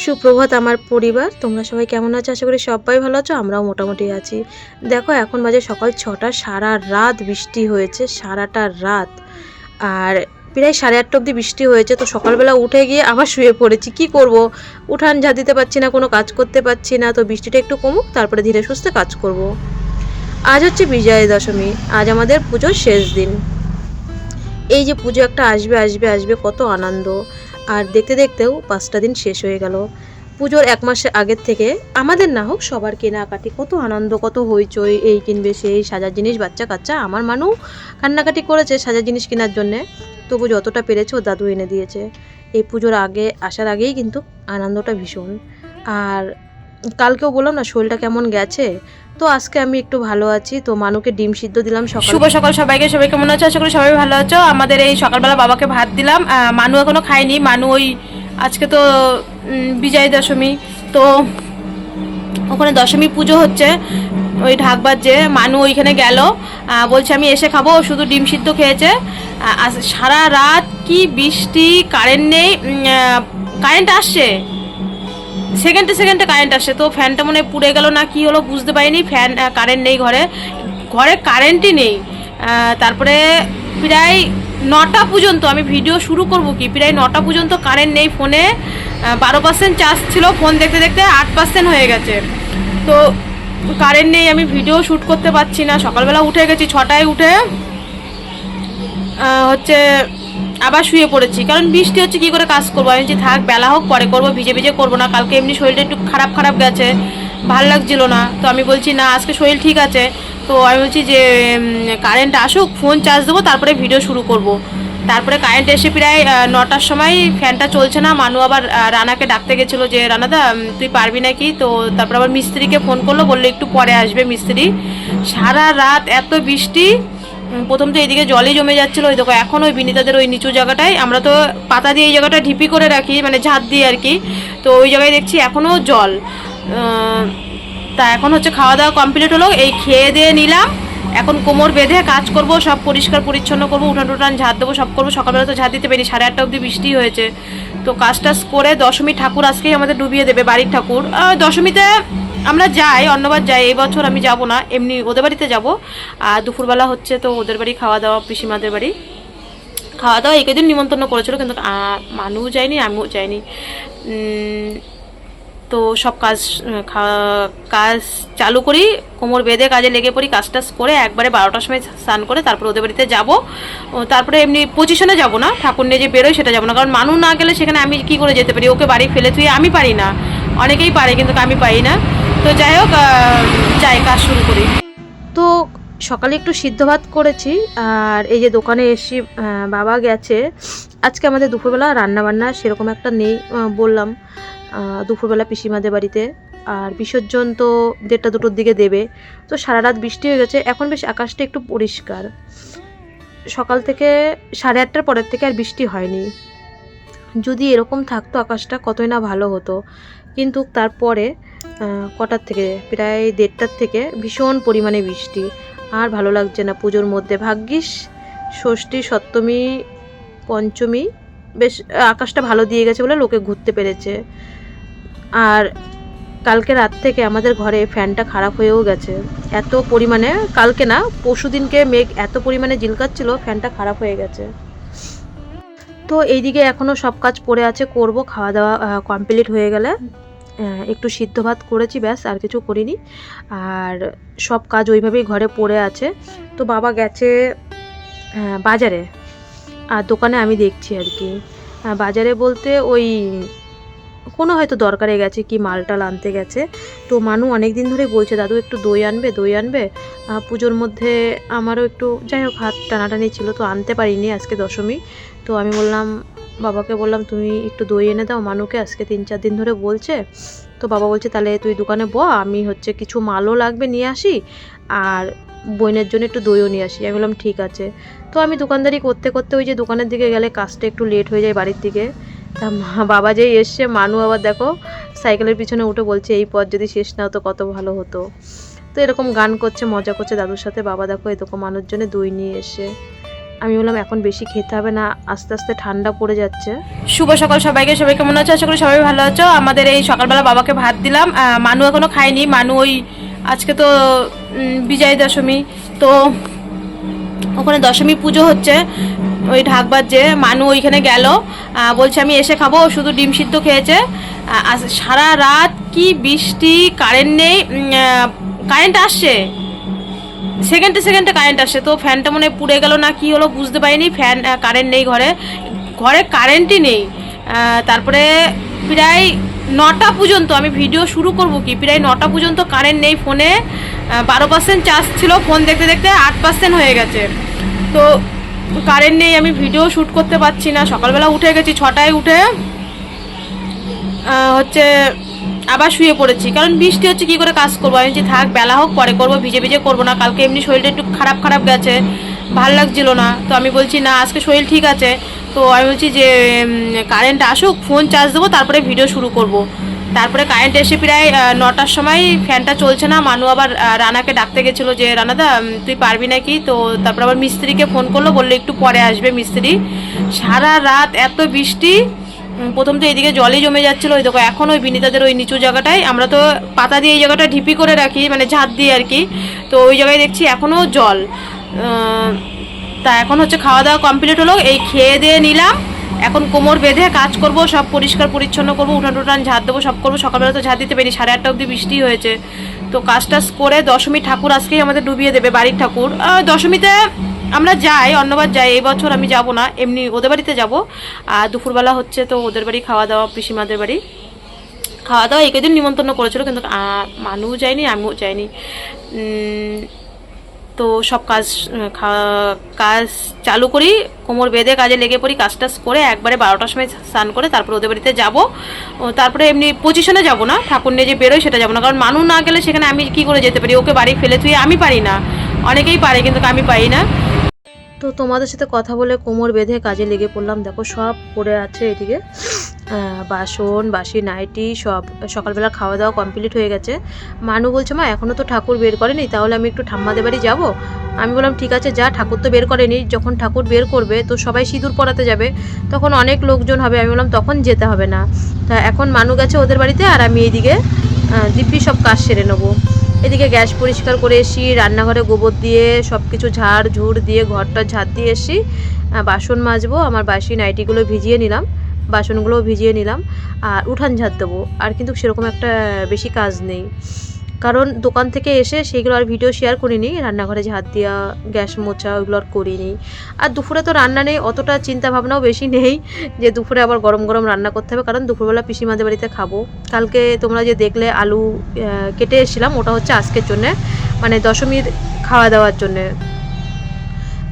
সুপ্রভাত আমার পরিবার, তোমরা সবাই কেমন আছো? আশা করি সবাই ভালো আছো, আমরাও মোটামুটি আছি। দেখো এখন বাজে সকাল 6টা, সারা রাত বৃষ্টি হয়েছে, সারাটা রাত। আর প্রায় 8:30 অবধি বৃষ্টি হয়েছে। তো সকালবেলা উঠে গিয়ে আবার শুয়ে পড়েছি, কি করব, উঠান ঝাড় দিতে পারছি না, কোনো কাজ করতে পারছি না। তো বৃষ্টিটা একটু কমুক, তারপরে ধীরে সুস্থে কাজ করব। আজ হচ্ছে বিজয়া দশমী, আজ আমাদের পুজোর শেষ দিন। এই যে পুজো একটা আসবে আসবে আসবে, কত আনন্দ। আর দেখতে দেখতেও 5টা দিন শেষ হয়ে গেল। পুজোর 1 মাস আগের থেকে আমাদের না হোক সবার কেনাকাটি, কত আনন্দ, কত হইচই, এই কিনবে সেই, সাজার জিনিস, বাচ্চা কাচ্চা, আমার মানু কান্নাকাটি করেছে সাজার জিনিস কেনার জন্যে। তবু যতটা পেরেছে ও দাদু এনে দিয়েছে। এই পুজোর আগে আসার আগেই কিন্তু আনন্দটা ভীষণ। আর কালকেও বললাম না শরীরটা কেমন গেছে, তো আজকে আমি একটু ভালো আছি। তো মানুকে ডিম সিদ্ধ দিলাম সকাল। শুভ সকাল সবাইকে। সবাই কেমন আছো? আশা করি সবাই ভালো আছো। আমাদের এই সকালবেলা বাবাকে ভাত দিলাম। মানু এখনো খায়নি। মানু ওই আজকে তো বিজয়া দশমী, তো ওখানে দশমী পুজো হচ্ছে ওই ঢাকবার, যে মানু ওইখানে গেল, বলছে আমি এসে খাবো। শুধু ডিম সিদ্ধ খেয়েছে। সারা রাত কি বৃষ্টি, কারেন্ট নেই। কারেন্ট আসছে, সেকেন্ডে সেকেন্ডে কারেন্ট আসছে, তো ফ্যানটা মনে পুড়ে গেল না কি হলো বুঝতে পারিনি। ফ্যান, কারেন্ট নেই ঘরে, ঘরে কারেন্টই নেই। তারপরে প্রায় 9টা পর্যন্ত, আমি ভিডিও শুরু করব কি, প্রায় 9টা পর্যন্ত কারেন্ট নেই। ফোনে 12% চার্জ ছিল, ফোন দেখতে দেখতে 8% হয়ে গেছে। তো কারেন্ট নেই, আমি ভিডিও শ্যুট করতে পারছি না। সকালবেলা উঠে গেছি 6টায়, উঠে হচ্ছে আবার শুয়ে পড়েছি, কারণ বৃষ্টি হচ্ছে, কী করে কাজ করবো। আমি বলছি থাক, বেলা হোক পরে করবো, ভিজে ভিজে করবো না। কালকে এমনি শরীরটা একটু খারাপ খারাপ গেছে, ভাল লাগছিল না। তো আমি বলছি না, আজকে শরীর ঠিক আছে। তো আমি বলছি যে কারেন্ট আসুক, ফোন চার্জ দেবো, তারপরে ভিডিও শুরু করব। তারপরে কারেন্ট এসে প্রায় 9টার সময়, ফ্যানটা চলছে না। মানু আবার রানাকে ডাকতে গেছিলো যে রানাদা তুই পারবি নাকি। তো তারপর আবার মিস্ত্রিকে ফোন করলো, বললো একটু পরে আসবে মিস্ত্রি। সারা রাত এত বৃষ্টি। প্রথম তো এইদিকে জলই জমে যাচ্ছিলো। ওই দেখো এখন ওই বিনিতাদের ওই নিচু জায়গাটায়, আমরা তো পাতা দিয়ে এই জায়গাটা ঢিপি করে রাখি, মানে ঝাঁট দিয়ে আর কি। তো ওই জায়গায় দেখছি এখনও জল। তা এখন হচ্ছে খাওয়া দাওয়া কমপ্লিট হলো, এই খেয়ে দিয়ে নিলাম। এখন কোমর বেঁধে কাজ করব, সব পরিষ্কার পরিচ্ছন্ন করবো, উঠান টুটান ঝাঁট দেবো, সব করবো। সকালবেলা তো ঝাঁট দিতে পারি, 8:30 অবধি বৃষ্টি হয়েছে। তো কাজ টাজ করে দশমী ঠাকুর আজকেই আমাদের ডুবিয়ে দেবে, বাড়ির ঠাকুর। দশমীতে আমরা যাই, অন্যবার যাই, এই বছর আমি যাব না, এমনি ওদের বাড়িতে যাব। আর দুপুরবেলা হচ্ছে তো ওদের বাড়ি খাওয়া দাওয়া, পিসিমাদের বাড়ি খাওয়া দাওয়া। একদিন নিমন্ত্রণ করেছিল, কিন্তু মানুও যায়নি, আমিও যাইনি। তো সব কাজ চালু করি, কোমর বেঁধে কাজে লেগে পড়ি, কাজ টাজ করে একবারে 12টার সময় স্নান করে তারপরে ওদের বাড়িতে যাবো। তারপরে এমনি পজিশনে যাব না, ঠাকুর নিয়ে যে বেরোয় সেটা যাবো না, কারণ মানুষ না গেলে সেখানে আমি কি করে যেতে পারি, ওকে বাড়ি ফেলে তুই, আমি পারি না। অনেকেই পারে কিন্তু আমি পারি না। তো যাই হোক, যাই কাজ শুরু করি। তো সকালে একটু সিদ্ধ ভাত করেছি। আর এই যে দোকানে এসে বাবা গেছে। আজকে আমাদের দুপুরবেলা রান্নাবান্না সেরকম একটা নেই, বললাম দুপুরবেলা পিসিমাদের বাড়িতে। আর বিসর্জন তো 1:30 2টোর দিকে দেবে। তো সারা রাত বৃষ্টি হয়ে গেছে, এখন বেশ আকাশটা একটু পরিষ্কার। সকাল থেকে 8:30টার পরের থেকে আর বৃষ্টি হয়নি। যদি এরকম থাকতো আকাশটা, কতই না ভালো হতো। কিন্তু তারপরে কটার থেকে, প্রায় 1:30টার থেকে ভীষণ পরিমাণে বৃষ্টি। আর ভালো লাগছে না পুজোর মধ্যে। ভাগ্যিস ষষ্ঠী, সপ্তমী, পঞ্চমী বেশ আকাশটা ভালো দিয়ে গেছে বলে লোকে ঘুরতে পেরেছে। আর কালকে রাত থেকে আমাদের ঘরে ফ্যানটা খারাপ হয়েও গেছে, এত পরিমাণে, কালকে না পরশু দিনকে মেঘ এত পরিমাণে ঝিলকাচ্ছিল, ফ্যানটা খারাপ হয়ে গেছে। তো এইদিকে এখনও সব কাজ পড়ে আছে, করব। খাওয়া দাওয়া কমপ্লিট হয়ে গেলে একটু সিদ্ধ ভাত করেছি, ব্যাস, আর কিছু করিনি। আর সব কাজ ওইভাবেই ঘরে পড়ে আছে। তো বাবা গেছে বাজারে, আর দোকানে আমি দেখছি আর কি। বাজারে বলতে ওই কোনো হয়তো দরকারে গেছে, কি মালটাল আনতে গেছে। তো মানু অনেক দিন ধরে বলছে দাদু একটু দই আনবে, দই আনবে। পুজোর মধ্যে আমারও একটু, যাই হোক, হাত টানাটানি ছিল, তো আনতে পারিনি, আজকে দশমী। তো আমি বললাম, বাবাকে বললাম তুমি একটু দই এনে দাও মানুকে, আজকে 3-4 দিন ধরে বলছে। তো বাবা বলছে তাহলে তুই দোকানে আমি হচ্ছে কিছু মালও লাগবে নিয়ে আসি, আর বোনের জন্য একটু দইও নিয়ে আসি। আমি বললাম ঠিক আছে। তো আমি দোকানদারি করতে করতে ওই যে দোকানের দিকে গেলে কাজটা একটু লেট হয়ে যায় বাড়ির দিকে। তা বাবা যেই এসছে, মানু আবার দেখো সাইকেলের পিছনে উঠে বলছে এই পথ যদি শেষ না হতো কত ভালো হতো। তো এরকম গান করছে, মজা করছে দাদুর সাথে। বাবা দেখো এরকম মানুষ জন্য দই নিয়ে এসে, আমি বললাম এখন বেশি খেতে হবে না, আস্তে আস্তে ঠান্ডা পড়ে যাচ্ছে। শুভ সকাল সবাইকে, সবাই কেমন আছো? আশা করি সবাই ভালো আছো। আমাদের এই সকালবেলা বাবাকে ভাত দিলাম। মানু এখনো খায়নি। মানু ওই আজকে তো বিজয় দশমী, তো ওখানে দশমী পুজো হচ্ছে ওই ঢাকবার, যে মানু ওইখানে গেল, বলছে আমি এসে খাবো। শুধু ডিম সিদ্ধ খেয়েছে। সারা রাত কি বৃষ্টি, কারেন্ট নেই। কারেন্ট আসছে সেকেন্ডে সেকেন্ডে কারেন্ট আসছে, তো ফ্যানটা মনে হয় পুড়ে গেল না কি হলো বুঝতে পারিনি। ফ্যান কারেন্ট নেই, ঘরে কারেন্টই নেই। তারপরে প্রায় 9টা পর্যন্ত আমি ভিডিও শুরু করব কি, প্রায় 9টা পর্যন্ত কারেন্ট নেই। ফোনে 12% চার্জ ছিল, ফোন দেখতে দেখতে 8% হয়ে গেছে। তো কারেন্ট নেই, আমি ভিডিও শ্যুট করতে পারছি না। সকালবেলা উঠে গেছি 6টায়, উঠে হচ্ছে আবার শুয়ে পড়েছি, কারণ বৃষ্টি হচ্ছে কি করে কাজ করবো। আমি যে থাক বেলা হোক পরে করবো, ভিজে ভিজে করবো না। কালকে এমনি শরীরটা একটু খারাপ গেছে, ভাল লাগছিল না। তো আমি বলছি না, আজকে শরীর ঠিক আছে। তো আমি বলছি যে কারেন্ট আসুক, ফোন চার্জ দেবো, তারপরে ভিডিও শুরু করব। তারপরে কারেন্ট এসে প্রায় 9টার সময়, ফ্যানটা চলছে না। মানু আবার রানাকে ডাকতে গেছিলো যে রানাদা তুই পারবি নাকি। তো তারপর আবার মিস্ত্রিকে ফোন করলো, বললো একটু পরে আসবে মিস্ত্রি। সারা রাত এত বৃষ্টি। প্রথম তো এইদিকে জলই জমে যাচ্ছিলো। ওই দেখো এখন ওই বিনিতাদের ওই নিচু জায়গাটায়, আমরা তো পাতা দিয়ে এই জায়গাটা ঢিপি করে রাখি, মানে ঝাঁট দিয়ে আর কি। তো ওই জায়গায় দেখছি এখনও জল। তা এখন হচ্ছে খাওয়া দাওয়া কমপ্লিট হলো, এই খেয়ে দিয়ে নিলাম। এখন কোমর বেঁধে কাজ করব, সব পরিষ্কার পরিচ্ছন্ন করবো, উঠান টুটান ঝাঁট দেবো, সব করবো। সকালবেলা তো ঝাঁট দিতে পারি, 8:30 অবধি বৃষ্টি হয়েছে। তো কাজ টাজ করে দশমী ঠাকুর আজকেই আমাদের ডুবিয়ে দেবে, বাড়ির ঠাকুর। দশমীতে আমরা যাই, অন্যবার যাই, এই বছর আমি যাব না, এমনি ওদের বাড়িতে যাব। আর দুপুরবেলা হচ্ছে তো ওদের বাড়ি খাওয়া দাওয়া, পিসিমাদের বাড়ি খাওয়া দাওয়া। এই কদিন নিমন্ত্রণ করেছিল, কিন্তু মানুও যায়নি, আমিও যাইনি। তো সব কাজ চালু করি, কোমর বেঁধে কাজে লেগে পড়ি, কাজ টাজ করে একবারে 12টার সময় স্নান করে তারপর ওদের বাড়িতে যাবো। তারপরে এমনি পজিশনে যাব না, ঠাকুর নিয়ে যে বেরোয় সেটা যাবো না, কারণ মানুষ না গেলে সেখানে আমি কি করে যেতে পারি। ওকে বাড়ি ফেলে তুই আমি পারি না, অনেকেই পারে কিন্তু আমি পারি না। তো তোমাদের সাথে কথা বলে কোমর বেঁধে কাজে লেগে পড়লাম। দেখো সব পড়ে আছে এদিকে, বাসন বাসি নাইটি সব। সকালবেলা খাওয়া দাওয়া কমপ্লিট হয়ে গেছে। মানু বলছে মা এখনও তো ঠাকুর বের করেনি, তাহলে আমি একটু ঠাম্মাদের বাড়ি যাবো। আমি বললাম ঠিক আছে যা, ঠাকুর তো বের করেনি, যখন ঠাকুর বের করবে তো সবাই সিঁদুর পরাতে যাবে, তখন অনেক লোকজন হবে। আমি বললাম তখন যেতে হবে না। তা এখন মানু গেছে ওদের বাড়িতে, আর আমি এইদিকে দিব্যি সব কাজ সেরে নেবো। এদিকে গ্যাস পরিষ্কার করে এসি, রান্নাঘরে গোবর দিয়ে সব কিছু ঝাড় ঝুড় দিয়ে ঘরটা ঝাড় দিয়ে এসি। বাসন মাজবো, আমার বাসি নাইটিগুলো ভিজিয়ে নিলাম, বাসনগুলোও ভিজিয়ে নিলাম, আর উঠান ঝাড় দেবো। আর কিন্তু সেরকম একটা বেশি কাজ নেই, কারণ দোকান থেকে এসে সেইগুলো আর ভিডিও শেয়ার করিনি। রান্নাঘরে ঝাড় দেওয়া, গ্যাস মোছা ওইগুলো আর করিনি। আর দুপুরে তো রান্না নেই, অতটা চিন্তা ভাবনাও বেশি নেই যে দুপুরে আবার গরম গরম রান্না করতে হবে, কারণ দুপুরবেলা পিসিমাদের বাড়িতে খাবো। কালকে তোমরা যে দেখলে আলু কেটে এসেছিলাম, ওটা হচ্ছে আজকের জন্যে, মানে দশমীর খাওয়া দাওয়ার জন্যে।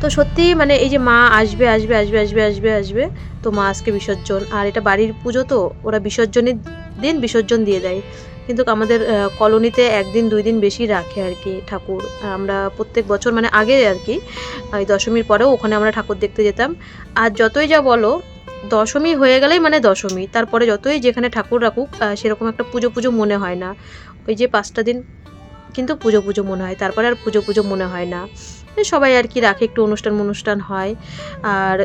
তো সত্যি মানে এই যে মা আসবে আসবে আসবে আসবে আসবে আসবে, তো মা আজকে বিসর্জন। আর এটা বাড়ির পুজো, তো ওরা বিসর্জনের দিন বিসর্জন দিয়ে দেয়। কিন্তু আমাদের কলোনিতে 1 দিন 2 দিন বেশি রাখে আর কি ঠাকুর। আমরা প্রত্যেক বছর মানে আগে আর কি ওই দশমীর পরেও ওখানে আমরা ঠাকুর দেখতে যেতাম। আর যতই যা বলো, দশমী হয়ে গেলেই মানে দশমী, তারপরে যতই যেখানে ঠাকুর রাখুক সেরকম একটা পুজো পুজো মনে হয় না। ওই যে 5টা দিন কিন্তু পুজো পুজো মনে হয়, তারপরে আর পুজো পুজো মনে হয় না। সবাই আর কি রাখে, একটু অনুষ্ঠান হয়। আর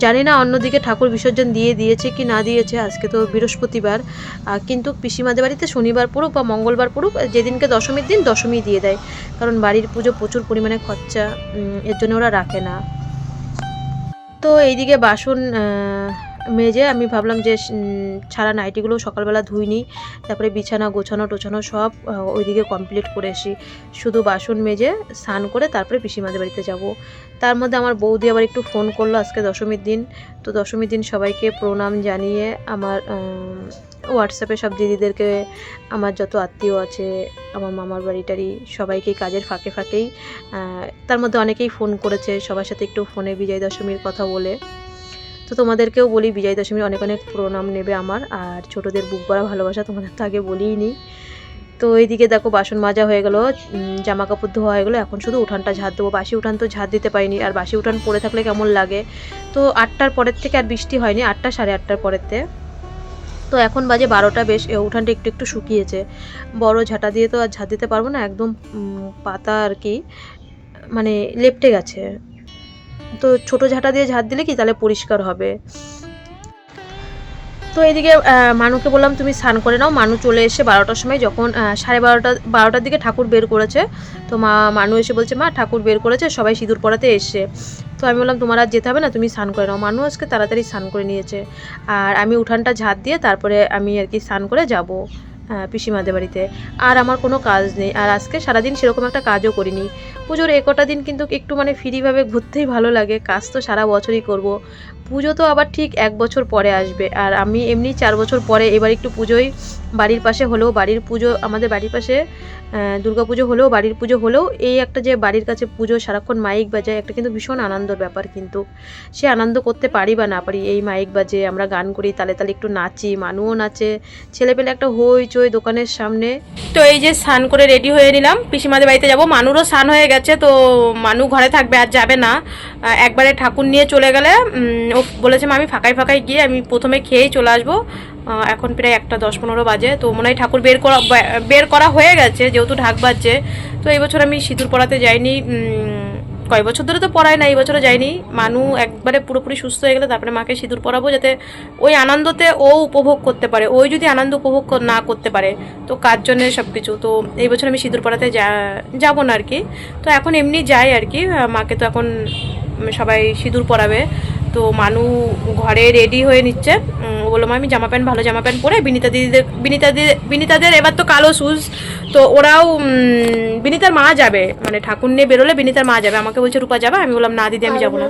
জানি না অন্যদিকে ঠাকুর বিসর্জন দিয়েছে কি না দিয়েছে। আজকে তো বৃহস্পতিবার, কিন্তু পিসিমাদের বাড়িতে শনিবার পড়ুক বা মঙ্গলবার পড়ুক, যেদিনকে দশমীর দিন দশমী দিয়ে দেয়, কারণ বাড়ির পুজো প্রচুর পরিমাণে খরচা, এর জন্য ওরা রাখে না। তো এইদিকে বাসন মেজে আমি ভাবলাম যে ছাড়া নাইটিগুলো সকালবেলা ধুইনি, তারপরে বিছানা গোছানো টোছানো সব ওইদিকে কমপ্লিট করে এসি। শুধু বাসন মেজে স্নান করে তারপরে পিসিমাদের বাড়িতে যাব। তার মধ্যে আমার বৌদি আবার একটু ফোন করলো, আজকে দশমীর দিন। তো দশমীর দিন সবাইকে প্রণাম জানিয়ে আমার হোয়াটসঅ্যাপে সব দিদিদেরকে, আমার যত আত্মীয় আছে, আমার মামার বাড়িটারি সবাইকেই কাজের ফাঁকে ফাঁকেই, তার মধ্যে অনেকেই ফোন করেছে, সবার সাথে একটু ফোনে বিজয় দশমীর কথা বলে। তো তোমাদেরকেও বলি বিজয় দশমীর অনেক অনেক প্রণাম নেবে আমার, আর ছোটোদের বুক ভরা ভালোবাসা, তোমাদের তো আগে বলিই নি। তো এইদিকে দেখো বাসন মাজা হয়ে গেলো, জামা কাপড় ধোয়া হয়ে গেলো, এখন শুধু উঠানটা ঝাড় দেবো। বাসি উঠান তো ঝাড় দিতে পারিনি, আর বাসি উঠান পড়ে থাকলে কেমন লাগে। তো 8টার পরের থেকে আর বৃষ্টি হয়নি, 8টা 8:30 পরের থেকে। তো এখন বাজে 12টা, বেশ উঠানটা একটু একটু শুকিয়েছে। বড় ঝাঁটা দিয়ে তো আর ঝাড় দিতে পারবো না, একদম পাতা আর কি মানে লেপটে গেছে। তো ছোটো ঝাঁটা দিয়ে ঝাঁট দিলে কি তাহলে পরিষ্কার হবে। তো এদিকে মানুকে বললাম তুমি স্নান করে নাও। মানু চলে এসে 12টার সময়, যখন 12টার দিকে ঠাকুর বের করেছে। তো মানু এসে বলছে মা ঠাকুর বের করেছে, সবাই সিঁদুর পরাতে এসছে। তো আমি বললাম তোমার আর যেতে হবে না, তুমি স্নান করে নাও। মানু আজকে তাড়াতাড়ি স্নান করে নিয়েছে। আর আমি উঠানটা ঝাঁট দিয়ে তারপরে আমি আর কি স্নান করে যাব পিসিমাদের বাড়িতে। আর আমার কোনো কাজ নেই, আর আজকে সারাদিন সেরকম একটা কাজও করিনি। পুজোর একটা দিন কিন্তু একটু মানে ফ্রিভাবে ঘুরতেই ভালো লাগে, কাজ তো সারা বছরই করব। পুজো তো আবার ঠিক 1 বছর পরে আসবে, আর আমি এমনি 4 বছর পরে এবার একটু পুজোয় বাড়ির পাশে হলেও, বাড়ির পুজো আমাদের বাড়ির পাশে দুর্গা পুজো হলেও, বাড়ির পুজো হলেও এই একটা যে বাড়ির কাছে পুজো সারাক্ষণ মাইক বাজায়, একটা কিন্তু ভীষণ আনন্দের ব্যাপার। কিন্তু সে আনন্দ করতে পারি বা না পারি, এই মাইক বাজে, আমরা গান করি, তালে তালে একটু নাচি, মানুও নাচে, ছেলেপেলে একটা হইচই দোকানের সামনে। তো এই যে স্নান করে রেডি হয়ে নিলাম, পিসিমাদের বাড়িতে যাব। মানুরও স্নান হয়ে গেছে, তো মানু ঘরে থাকবে, আর যাবে না। একবারে ঠাকুর নিয়ে চলে গেলে ও বলেছে আমি ফাঁকায় গিয়ে আমি প্রথমে খেয়েই চলে আসবো। এখন প্রায় 1:10-15 বাজে, তো মনে হয় ঠাকুর বের করা হয়ে গেছে, যেহেতু ঢাক বাজছে। তো এই বছর আমি সিঁদুর পরাতে যাইনি, কয় বছর ধরে তো পড়াই না, এই বছরও যাইনি। মানু একবারে পুরোপুরি সুস্থ হয়ে গেলে তারপরে মাকে সিঁদুর পরাবো, যাতে ওই আনন্দতে ও উপভোগ করতে পারে। ওই যদি আনন্দ উপভোগ না করতে পারে তো কার জন্যে সব কিছু। তো এই বছর আমি সিঁদুর পরাতে যাবো না আর কি। তো এখন এমনি যাই আর কি, মাকে তো এখন সবাই সিঁদুর পরাবে। তো মানু ঘরে রেডি হয়ে নিচ্ছে। ও বললো মা আমি ভালো জামা প্যান্ট পরে বিনিতাদের এবার তো কালো শুজ, তো ওরাও বিনিতার মা যাবে, মানে ঠাকুর নিয়ে বেরোলে বিনিতার মা যাবে। আমাকে বলছে রূপা যাবে, আমি বললাম না দিদি আমি যাবো না।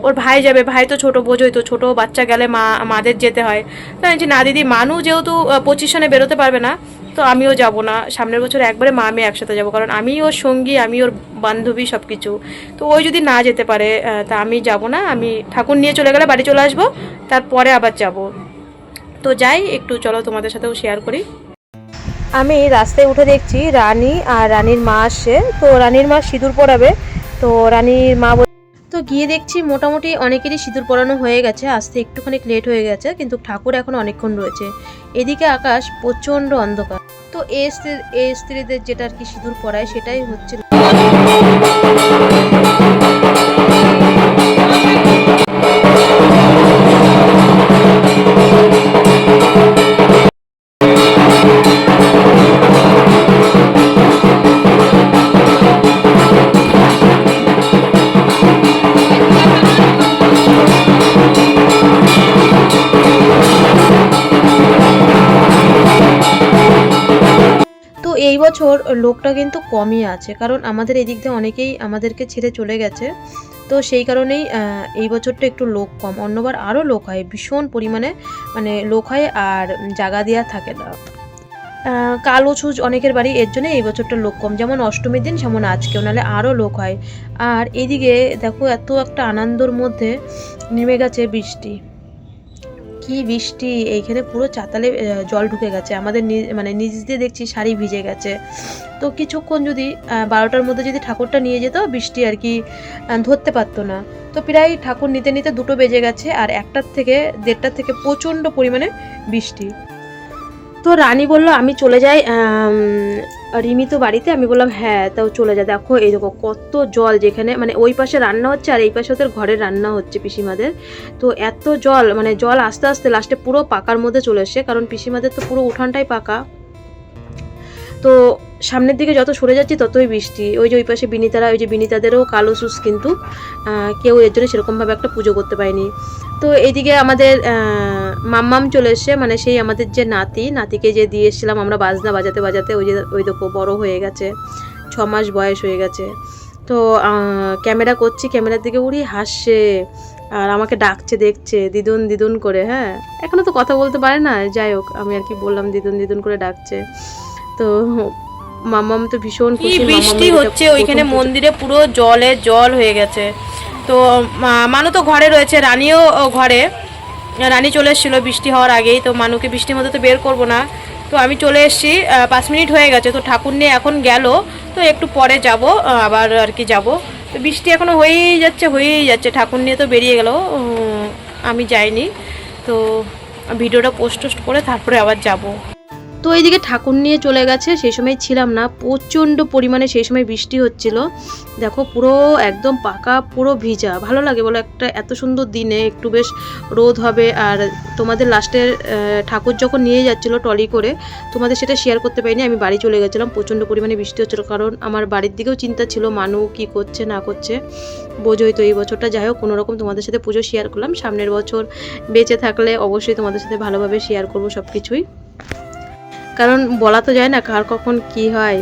ওর ভাই যাবে, ভাই তো ছোট, বোঝোই তো, ছোট বাচ্চা গেলে মাদের যেতে হয়। তো আমি না দিদি, মানু যেহেতু পজিশনে বেরোতে পারবে না, তো আমিও যাব না। সামনের বছর একবারে মা আমি একসাথে যাব, কারণ আমি ওর সঙ্গী, আমি ওর বান্ধবী সব কিছু। তো ওই যদি না যেতে পারে তা আমি যাব না। আমি ঠাকুর নিয়ে চলে গেলে বাড়ি চলে আসবো, তারপরে আবার যাব। তো যাই, একটু চলো তোমাদের সাথেও শেয়ার করি। আমি রাস্তায় উঠে দেখছি রানী আর রানীর মা আসছে। তো রানীর মা সিঁদুর পরাবে, তো রানীর মা তো গিয়ে দেখছি মোটামুটি অনেকেরই সিঁদুর পরানো হয়ে গেছে, আসতে একটুখানি লেট হয়ে গেছে, কিন্তু ঠাকুর এখন অনেকক্ষণ রয়েছে। এদিকে আকাশ প্রচণ্ড অন্ধকার। তো এই স্ত্রীদের যেটা আর কি সিঁদুর পরায় সেটাই হচ্ছে। তো এই বছর লোকটা কিন্তু কমই আছে, কারণ আমাদের এদিক দিয়ে অনেকেই আমাদেরকে ছেড়ে চলে গেছে। তো সেই কারণেই এই বছরটা একটু লোক কম। অন্যবার আরও লোক হয়, ভীষণ পরিমাণে মানে লোক হয়, আর জায়গা দেওয়া থাকে না। কালো ছুঁচ অনেকের বাড়ি, এর জন্য এই বছরটা লোক কম। যেমন অষ্টমীর দিন যেমন আজকেও, নাহলে আরও লোক হয়। আর এদিকে দেখো এত একটা আনন্দর মধ্যে নেমে গেছে বৃষ্টি। কি বৃষ্টি, এইখানে পুরো চাতালে জল ঢুকে গেছে। আমাদের মানে নিচ দিয়ে দেখছি শাড়ি ভিজে গেছে। তো কিছুক্ষণ যদি 12টার মধ্যে যদি ঠাকুরটা নিয়ে যেত, বৃষ্টি আর কি ধরতে পারতো না। তো প্রায় ঠাকুর নিতে নিতে 2টো বেজে গেছে, আর 1টার থেকে 1:30 থেকে প্রচণ্ড পরিমাণে বৃষ্টি। তো রানী বলল আমি চলে যাই রিমি তো বাড়িতে। আমি বললাম হ্যাঁ তাও চলে যা। দেখো এই দেখো কত জল, যেখানে মানে ওই পাশে রান্না হচ্ছে আর এই পাশে ওদের ঘরের রান্না হচ্ছে পিসিমাদের। তো এত জল, মানে জল আস্তে আস্তে লাস্টে পুরো পাকার মধ্যে চলে এসছে, কারণ পিসিমাদের তো পুরো উঠানটাই পাকা। তো সামনের দিকে যত সরে যাচ্ছি ততই বৃষ্টি। ওই যে ওই পাশে বিনিতারা, ওই যে বিনিতাদেরও কালো সুস, কিন্তু কেউ এর জন্য সেরকমভাবে একটা পুজো করতে পারেনি। তো এইদিকে আমাদের মাম্মাম চলে এসছে, মানে সেই আমাদের যে নাতিকে যে দিয়ে এসেছিলাম আমরা বাজনা বাজাতে বাজাতে, ওই দেখো বড় হয়ে গেছে, 6 মাস বয়স হয়ে গেছে। তো ক্যামেরা করছি, ক্যামেরার দিকে উড়ি হাসছে, আর আমাকে ডাকছে, দেখছে দিদুন দিদুন করে। হ্যাঁ এখনো তো কথা বলতে পারে না, যাই হোক আমি আর কি বললাম দিদুন দিদুন করে ডাকছে। তো মাম্মাম তো ভীষণ খুশি। বৃষ্টি হচ্ছে ওইখানে, মন্দিরে পুরো জল হয়ে গেছে। তো মানু তো ঘরে রয়েছে, রানীও ঘরে। রানী চলে এসেছিলো বৃষ্টি হওয়ার আগেই। তো মানুকে বৃষ্টির মধ্যে তো বের করবো না, তো আমি চলে এসেছি। 5 মিনিট হয়ে গেছে, তো ঠাকুর নিয়ে এখন গেল, তো একটু পরে যাব আবার আর কি যাব। তো বৃষ্টি এখনও হয়েই যাচ্ছে, ঠাকুর নিয়ে তো বেরিয়ে গেল, আমি যাইনি। তো ভিডিওটা পোস্ট করে তারপরে আবার যাব। তো এইদিকে ঠাকুর নিয়ে চলে গেছে, সেই সময় ছিলাম না, প্রচণ্ড পরিমাণে সেই সময় বৃষ্টি হচ্ছিল। দেখো পুরো একদম পাকা, পুরো ভিজা। ভালো লাগে বলো একটা এত সুন্দর দিনে একটু বেশ রোদ হবে। আর তোমাদের লাস্টের ঠাকুর যখন নিয়ে যাচ্ছিলো ট্রলি করে, তোমাদের সেটা শেয়ার করতে পারিনি, আমি বাড়ি চলে গেছিলাম, প্রচণ্ড পরিমাণে বৃষ্টি হচ্ছিলো। কারণ আমার বাড়ির দিকেও চিন্তা ছিল মানু কি করছে না করছে, বোঝোই তো। এই বছরটা যাই হোক কোনোরকম তোমাদের সাথে পুজো শেয়ার করলাম, সামনের বছর বেঁচে থাকলে অবশ্যই তোমাদের সাথে ভালোভাবে শেয়ার করবো সব কিছুই, কারণ বলা তো যায় না কার কখন কি হয়।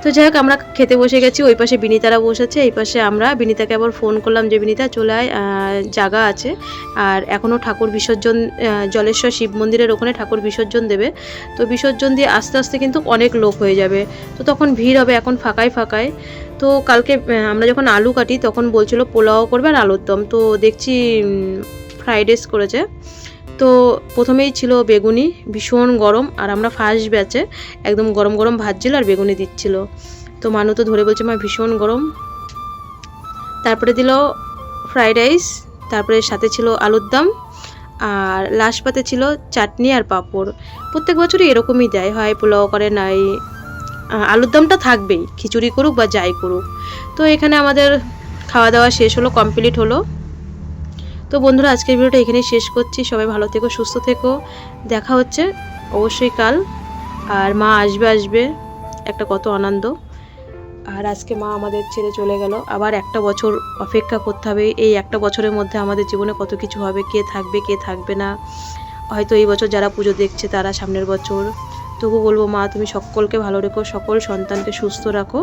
তো যাই হোক আমরা খেতে বসে গেছি, ওই পাশে বিনিতারা বসেছে, এই পাশে আমরা। বিনিতাকে আবার ফোন করলাম যে বিনিতা চলে আয়, জায়গা আছে। আর এখনও ঠাকুর বিসর্জন, জলেশ্বর শিব মন্দিরের ওখানে ঠাকুর বিসর্জন দেবে, তো বিসর্জন দিয়ে আস্তে আস্তে কিন্তু অনেক লোক হয়ে যাবে, তো তখন ভিড় হবে, এখন ফাঁকায় ফাঁকায়। তো কালকে আমরা যখন আলু কাটি তখন বলছিল পোলাও করবে আর আলুর দম, তো দেখছি ফ্রাইড রাইস করেছে। তো প্রথমেই ছিল বেগুনি, ভীষণ গরম, আর আমরা ফার্স্ট ব্যাচে একদম গরম গরম ভাজছিল আর বেগুনি দিচ্ছিল। তো মানু তো ধরে বলছে মা ভীষণ গরম। তারপরে দিল ফ্রাইড রাইস, তারপরে সাথে ছিল আলুর দম, আর লাস্ট পাতে ছিল চাটনি আর পাঁপড়। প্রত্যেক বছরই এরকমই দেয়, হয় পোলাও করে নাই আলুর দমটা থাকবেই, খিচুড়ি করুক বা যাই করুক। তো এখানে আমাদের খাওয়া দাওয়া শেষ হলো, কমপ্লিট হলো। তো বন্ধুরা আজকের ভিডিওটা এখানেই শেষ করছি, সবাই ভালো থেকো, সুস্থ থেকো, দেখা হচ্ছে অবশ্যই কাল। আর মা আসবে, একটা কত আনন্দ। আর আজকে মা আমাদের ছেড়ে চলে গেল, আবার একটা বছর অপেক্ষা করতে হবে। এই একটা বছরের মধ্যে আমাদের জীবনে কত কিছু হবে, কে থাকবে কে থাকবে না। হয়তো এই বছর যারা পুজো দেখছে তারা সামনের বছর। তবু বলবো মা তুমি সকলকে ভালো রেখো, সকল সন্তানকে সুস্থ রাখো।